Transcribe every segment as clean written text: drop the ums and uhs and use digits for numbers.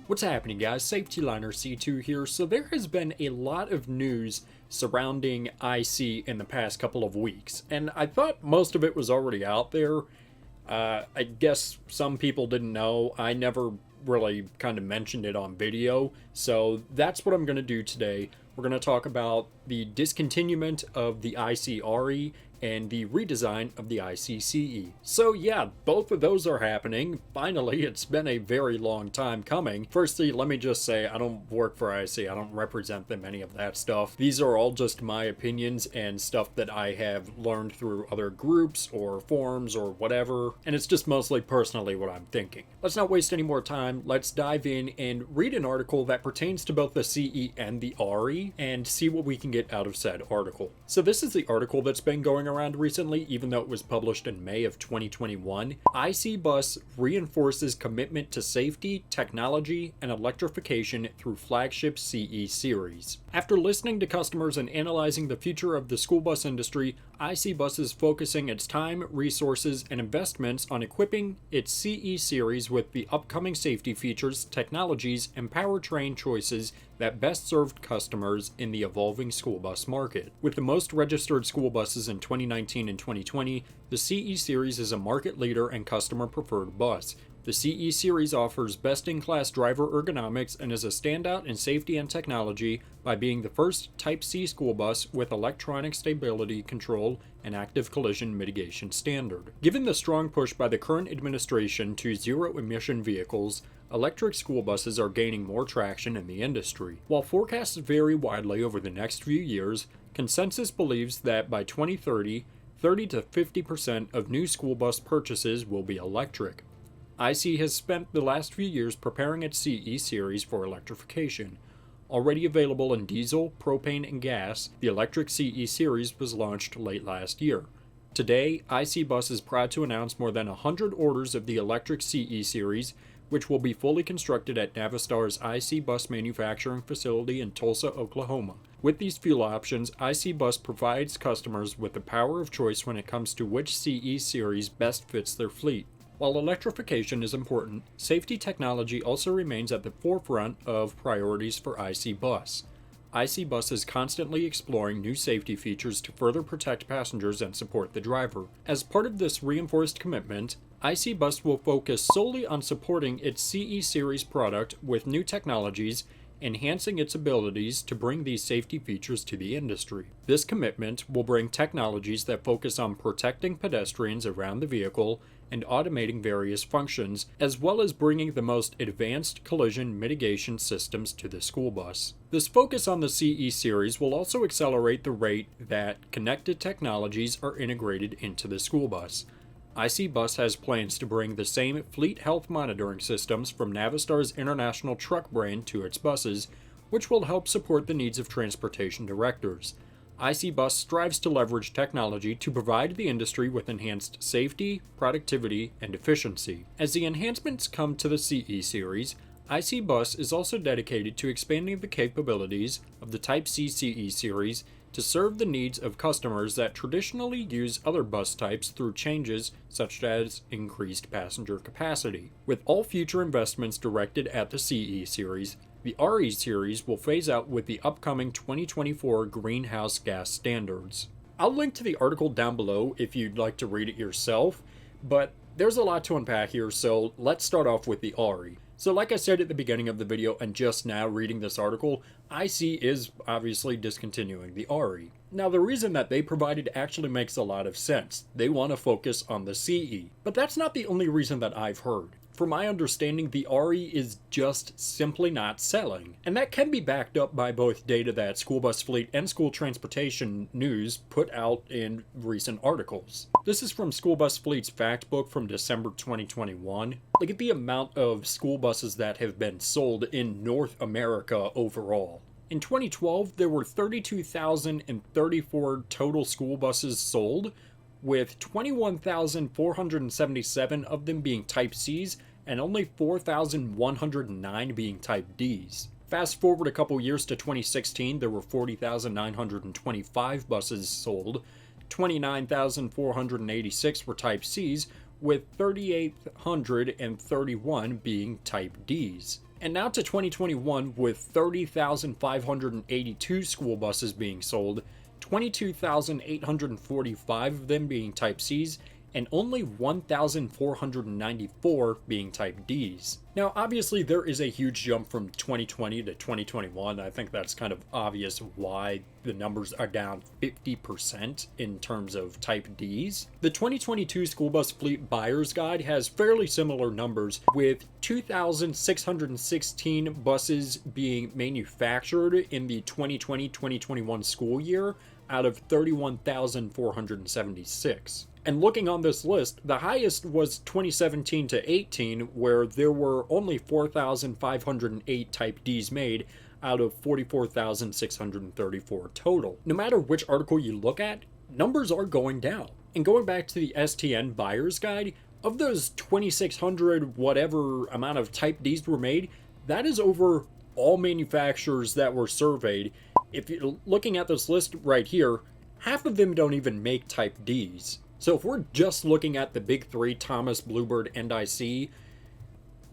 What's happening, guys? Safety Liner C2 here. So there has been a lot of news surrounding IC in the past couple of weeks, and I thought most of it was already out there. I guess some people didn't know. I never really kind of mentioned it on video, so that's what I'm going to do today. We're going to talk about the discontinuement of the ICRE and the redesign of the ICCE. So yeah, both of those are happening. Finally, it's been a very long time coming. Firstly, let me just say I don't work for IC. I don't represent them, any of that stuff. These are all just my opinions and stuff that I have learned through other groups or forums or whatever, and it's just mostly personally what I'm thinking. Let's not waste any more time. Let's dive in and read an article that pertains to both the CE and the RE and see what we can get out of said article. So this is the article that's been going around recently, even though it was published in May of 2021. IC Bus reinforces commitment to safety, technology, and electrification through flagship CE series. After listening to customers and analyzing the future of the school bus industry, IC Bus is focusing its time, resources, and investments on equipping its CE series with the upcoming safety features, technologies, and powertrain choices that best served customers in the evolving school bus market. With the most registered school buses in 2019 and 2020, the CE series is a market leader and customer preferred bus. The CE series offers best-in-class driver ergonomics and is a standout in safety and technology by being the first Type C school bus with electronic stability control and active collision mitigation standard. Given the strong push by the current administration to zero-emission vehicles, electric school buses are gaining more traction in the industry. While forecasts vary widely over the next few years, consensus believes that by 2030, 30 to 50% of new school bus purchases will be electric. IC has spent the last few years preparing its CE series for electrification. Already available in diesel, propane, and gas, the electric CE series was launched late last year. Today, IC Bus is proud to announce more than 100 orders of the electric CE series, which will be fully constructed at Navistar's IC Bus manufacturing facility in Tulsa, Oklahoma. With these fuel options, IC Bus provides customers with the power of choice when it comes to which CE series best fits their fleet. While electrification is important, safety technology also remains at the forefront of priorities for IC Bus. IC Bus is constantly exploring new safety features to further protect passengers and support the driver. As part of this reinforced commitment, IC Bus will focus solely on supporting its CE series product with new technologies, enhancing its abilities to bring these safety features to the industry. This commitment will bring technologies that focus on protecting pedestrians around the vehicle and automating various functions, as well as bringing the most advanced collision mitigation systems to the school bus. This focus on the CE series will also accelerate the rate that connected technologies are integrated into the school bus. IC Bus has plans to bring the same fleet health monitoring systems from Navistar's International Truck brand to its buses, which will help support the needs of transportation directors. IC Bus strives to leverage technology to provide the industry with enhanced safety, productivity, and efficiency. As the enhancements come to the CE series, IC Bus is also dedicated to expanding the capabilities of the Type C CE series to serve the needs of customers that traditionally use other bus types through changes such as increased passenger capacity. With all future investments directed at the CE series, the RE series will phase out with the upcoming 2024 greenhouse gas standards. I'll link to the article down below if you'd like to read it yourself, but there's a lot to unpack here, so let's start off with the RE. So like I said at the beginning of the video and just now reading this article, IC is obviously discontinuing the RE. Now the reason that they provided actually makes a lot of sense. They want to focus on the CE. But that's not the only reason that I've heard. From my understanding, the RE is just simply not selling. And that can be backed up by both data that School Bus Fleet and School Transportation News put out in recent articles. This is from School Bus Fleet's fact book from December 2021. Look at the amount of school buses that have been sold in North America overall. In 2012, there were 32,034 total school buses sold, with 21,477 of them being Type Cs and only 4,109 being Type Ds. Fast forward a couple years to 2016, there were 40,925 buses sold, 29,486 were Type Cs, with 3,831 being Type Ds. And now to 2021 with 30,582 school buses being sold, 22,845 of them being Type Cs, and only 1,494 being Type Ds. Now, obviously, there is a huge jump from 2020 to 2021. I think that's kind of obvious why the numbers are down 50% in terms of Type Ds. The 2022 School Bus Fleet Buyer's Guide has fairly similar numbers, with 2,616 buses being manufactured in the 2020-2021 school year out of 31,476. And looking on this list, the highest was 2017 to 18, where there were only 4,508 Type Ds made out of 44,634 total. No matter which article you look at, numbers are going down. And going back to the STN Buyer's Guide, of those 2,600 whatever amount of Type Ds were made, that is over all manufacturers that were surveyed. If you're looking at this list right here, half of them don't even make Type Ds. So if we're just looking at the big three, Thomas, Bluebird, and IC,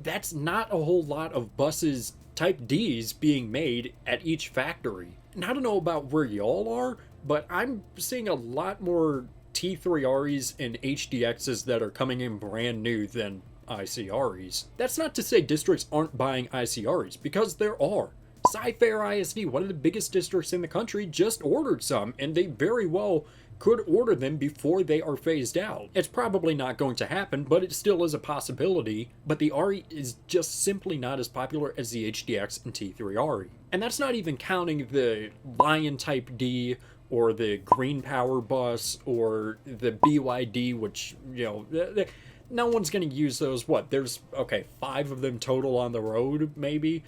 that's not a whole lot of buses Type Ds being made at each factory. And I don't know about where y'all are, but I'm seeing a lot more T3REs and HDXs that are coming in brand new than ICREs. That's not to say districts aren't buying ICREs, because there are. Cy-Fair ISD, one of the biggest districts in the country, just ordered some, and they very well could order them before they are phased out. It's probably not going to happen, but it still is a possibility. But the RE is just simply not as popular as the HDX and T3RE. And that's not even counting the Lion Type D, or the Green Power Bus, or the BYD, which, no one's going to use those. What, there's, 5 of them total on the road, maybe?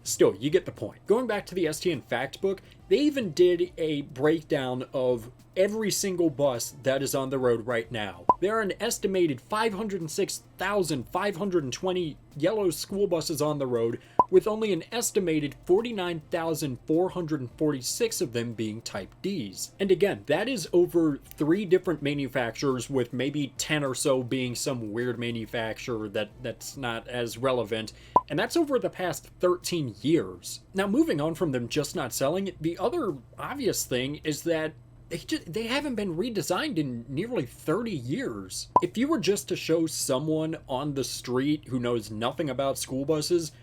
Still, you get the point. Going back to the STN Factbook, they even did a breakdown of every single bus that is on the road right now. There are an estimated 506,520 yellow school buses on the road, with only an estimated 49,446 of them being Type Ds. And again, that is over 3 different manufacturers, with maybe 10 or so being some weird manufacturer that's not as relevant. And that's over the past 13 years. Now, moving on from them just not selling, the other obvious thing is that they haven't been redesigned in nearly 30 years. If you were just to show someone on the street who knows nothing about school buses,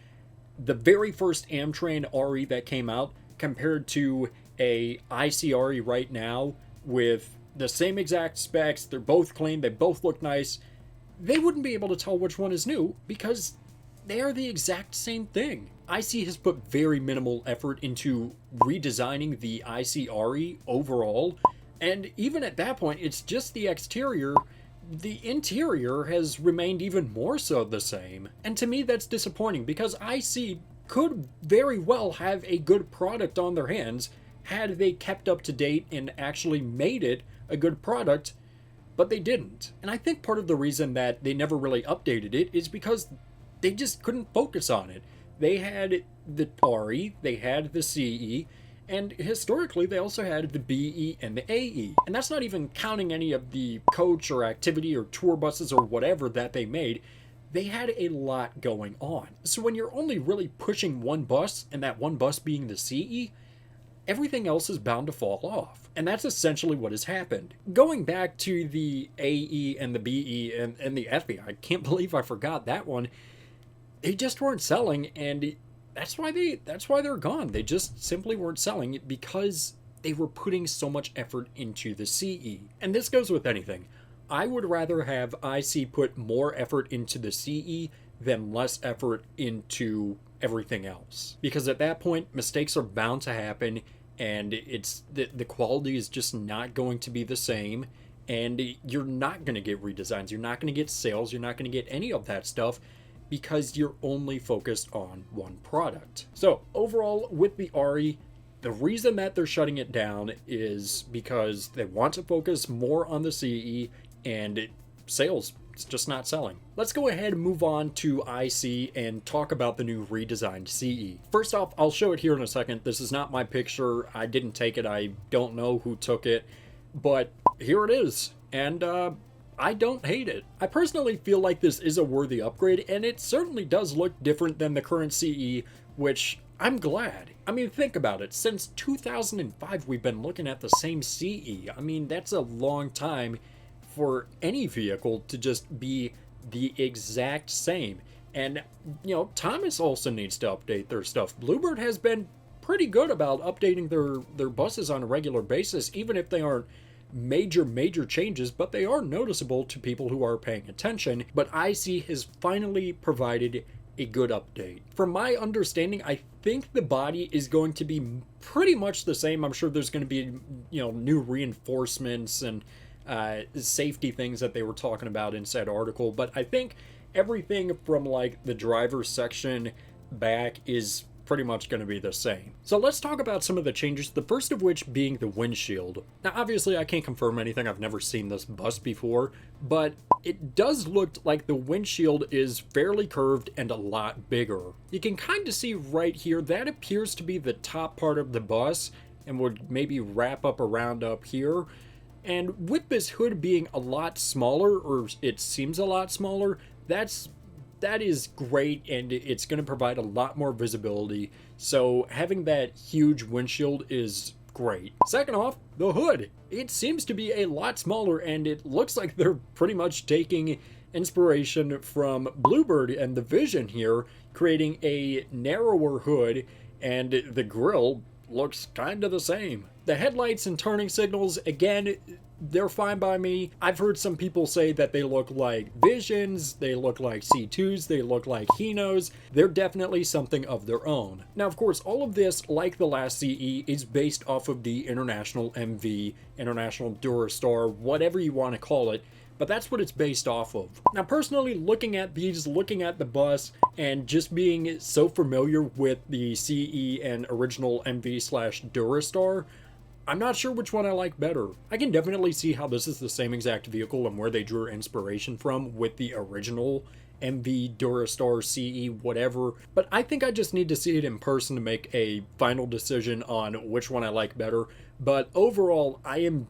the very first Amtran RE that came out compared to a ICRE right now with the same exact specs, they're both clean, they both look nice, they wouldn't be able to tell which one is new because they are the exact same thing. IC has put very minimal effort into redesigning the ICRE overall, and even at that point, it's just the exterior. The interior has remained even more so the same. And to me, that's disappointing because IC could very well have a good product on their hands had they kept up to date and actually made it a good product, but they didn't. And I think part of the reason that they never really updated it is because they just couldn't focus on it. They had the RE, they had the CE, and historically they also had the BE and the AE. And that's not even counting any of the coach or activity or tour buses or whatever that they made. They had a lot going on. So when you're only really pushing one bus, and that one bus being the CE, everything else is bound to fall off. And that's essentially what has happened. Going back to the AE and the BE and the FE, I can't believe I forgot that one. They just weren't selling, and that's why they're gone. They just simply weren't selling because they were putting so much effort into the CE. And this goes with anything. I would rather have IC put more effort into the CE than less effort into everything else. Because at that point, mistakes are bound to happen, and the quality is just not going to be the same, and you're not going to get redesigns, you're not going to get sales, you're not going to get any of that stuff, because you're only focused on one product. So overall, with the RE, the reason that they're shutting it down is because they want to focus more on the CE, and sales, it's just not selling. Let's go ahead and move on to IC and talk about the new redesigned CE. First off, I'll show it here in a second. This is not my picture. I didn't take it. I don't know who took it, but here it is. And I don't hate it. I personally feel like this is a worthy upgrade, and it certainly does look different than the current CE, which I'm glad. I mean, think about it. Since 2005, we've been looking at the same CE. I mean, that's a long time for any vehicle to just be the exact same. And, Thomas also needs to update their stuff. Bluebird has been pretty good about updating their buses on a regular basis, even if they aren't major changes, but they are noticeable to people who are paying attention. But IC has finally provided a good update. From my understanding, I think the body is going to be pretty much the same. I'm sure there's going to be, new reinforcements and safety things that they were talking about in said article, but I think everything from like the driver's section back is pretty much going to be the same. So let's talk about some of the changes, the first of which being the windshield. Now obviously I can't confirm anything, I've never seen this bus before, but it does look like the windshield is fairly curved and a lot bigger. You can kind of see right here, that appears to be the top part of the bus and would maybe wrap up around up here. And with this hood being a lot smaller, or it seems a lot smaller, that is great, and it's going to provide a lot more visibility. So having that huge windshield is great. Second off, the hood. It seems to be a lot smaller, and it looks like they're pretty much taking inspiration from Bluebird and the Vision here, creating a narrower hood, and the grille looks kind of the same. The headlights and turning signals, again, they're fine by me. I've heard some people say that they look like Visions, they look like C2s, they look like Hinos. They're definitely something of their own. Now, of course, all of this, like the last CE, is based off of the International MV, International Durastar, whatever you want to call it, but that's what it's based off of. Now, personally, looking at these, looking at the bus, and just being so familiar with the CE and original MV/Durastar, I'm not sure which one I like better. I can definitely see how this is the same exact vehicle and where they drew inspiration from with the original MV, Durastar, CE, whatever, but I think I just need to see it in person to make a final decision on which one I like better. But overall, I am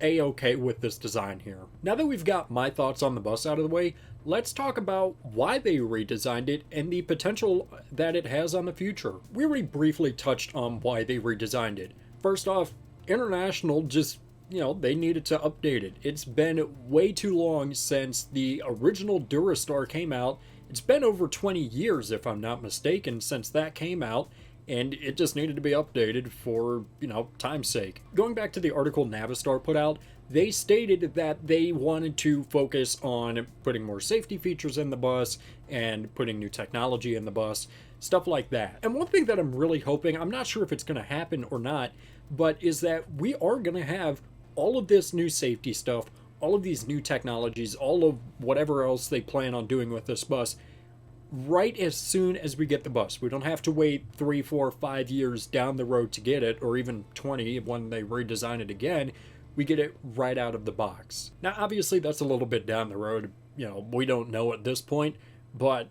a-okay with this design here. Now that we've got my thoughts on the bus out of the way, let's talk about why they redesigned it and the potential that it has on the future. We already briefly touched on why they redesigned it. First off, International just, they needed to update it. It's been way too long since the original Durastar came out. It's been over 20 years, if I'm not mistaken, since that came out, and it just needed to be updated for, time's sake. Going back to the article Navistar put out, they stated that they wanted to focus on putting more safety features in the bus and putting new technology in the bus, stuff like that. And one thing that I'm really hoping, I'm not sure if it's going to happen or not, but is that we are going to have all of this new safety stuff, all of these new technologies, all of whatever else they plan on doing with this bus right as soon as we get the bus. We don't have to wait 3, 4, 5 years down the road to get it, or even 20 when they redesign it again. We get it right out of the box. Now, obviously, that's a little bit down the road. We don't know at this point, but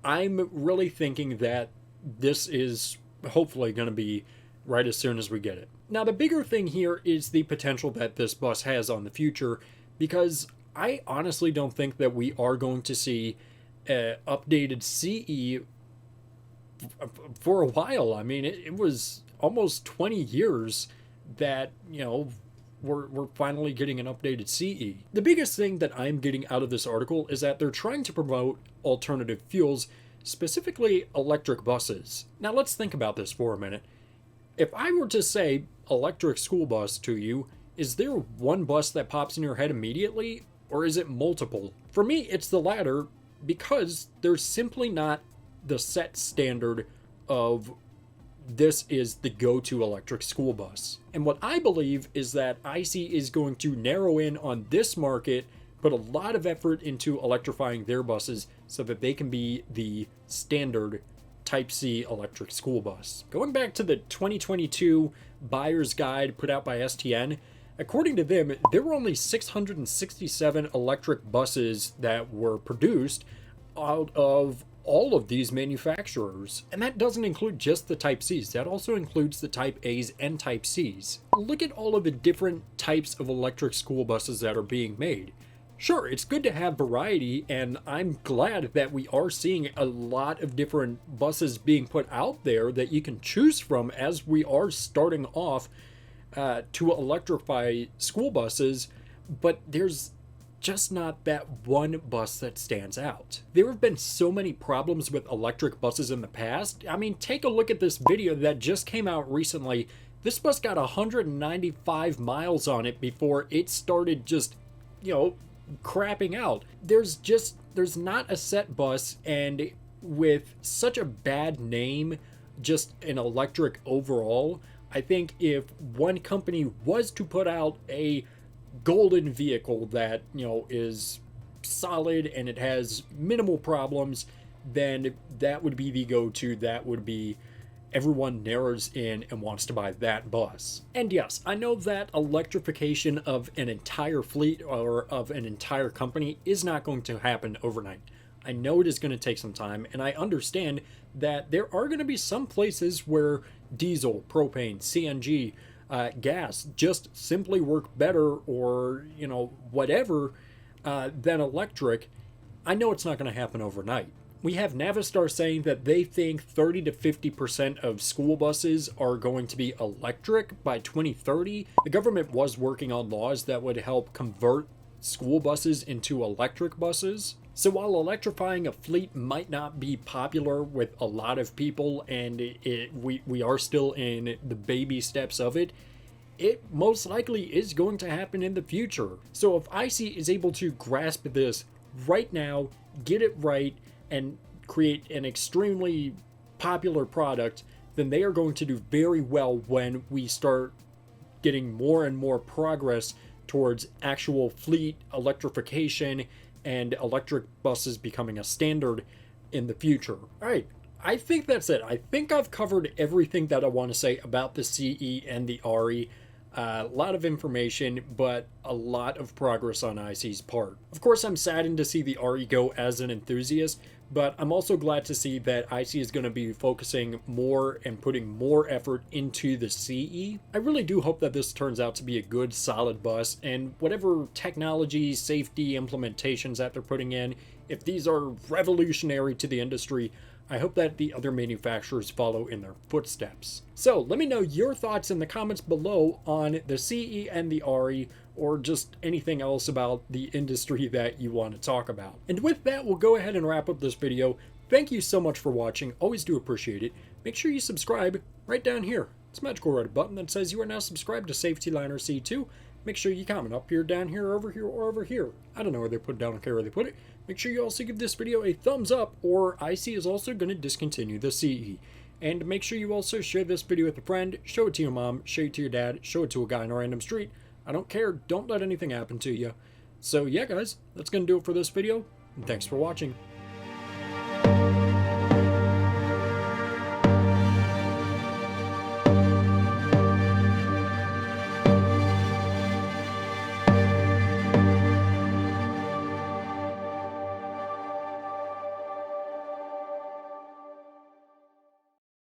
I'm really thinking that this is hopefully going to be right as soon as we get it. Now, the bigger thing here is the potential that this bus has on the future, because I honestly don't think that we are going to see updated CE for a while. I mean, it was almost 20 years that, we're finally getting an updated CE. The biggest thing that I'm getting out of this article is that they're trying to promote alternative fuels, specifically electric buses. Now let's think about this for a minute. If I were to say electric school bus to you, is there one bus that pops in your head immediately, or is it multiple? For me, it's the latter, because there's simply not the set standard of this is the go-to electric school bus. And what I believe is that IC is going to narrow in on this market, put a lot of effort into electrifying their buses so that they can be the standard Type C electric school bus. Going back to the 2022 buyer's guide put out by STN, according to them, there were only 667 electric buses that were produced out of all of these manufacturers. And that doesn't include just the Type Cs, that also includes the Type As and Type Cs. Look at all of the different types of electric school buses that are being made. Sure, it's good to have variety, and I'm glad that we are seeing a lot of different buses being put out there that you can choose from as we are starting off to electrify school buses, but there's just not that one bus that stands out. There have been so many problems with electric buses in the past. I mean, take a look at this video that just came out recently. This bus got 195 miles on it before it started just, crapping out. There's not a set bus, and with such a bad name, just an electric overall, I think if one company was to put out a golden vehicle that, is solid and it has minimal problems, then that would be the go-to. That would be everyone narrows in and wants to buy that bus. And yes, I know that electrification of an entire fleet or of an entire company is not going to happen overnight. I know it is going to take some time, and I understand that there are going to be some places where diesel, propane, CNG, gas just simply work better, or, whatever, than electric. I know it's not going to happen overnight. We have Navistar saying that they think 30 to 50% of school buses are going to be electric by 2030. The government was working on laws that would help convert school buses into electric buses. So while electrifying a fleet might not be popular with a lot of people, and we are still in the baby steps of it, it most likely is going to happen in the future. So if IC is able to grasp this right now, get it right, and create an extremely popular product, then they are going to do very well when we start getting more and more progress towards actual fleet electrification and electric buses becoming a standard in the future. All right, I think that's it. I think I've covered everything that I want to say about the CE and the RE. A lot of information, but a lot of progress on IC's part. Of course, I'm saddened to see the RE go as an enthusiast, but I'm also glad to see that IC is going to be focusing more and putting more effort into the CE. I really do hope that this turns out to be a good, solid bus, and whatever technology, safety implementations that they're putting in, if these are revolutionary to the industry, I hope that the other manufacturers follow in their footsteps. So let me know your thoughts in the comments below on the CE and the RE, or just anything else about the industry that you want to talk about. And with that, we'll go ahead and wrap up this video. Thank you so much for watching. Always do appreciate it. Make sure you subscribe right down here. It's a magical red button that says you are now subscribed to Safety Liner C2. Make sure you comment up here, down here, over here, or over here. I don't know where they put it down, I don't care where they put it. Make sure you also give this video a thumbs up, or IC is also going to discontinue the CE. And make sure you also share this video with a friend, show it to your mom, show it to your dad, show it to a guy in a random street. I don't care, don't let anything happen to you. So yeah guys, that's going to do it for this video, and thanks for watching.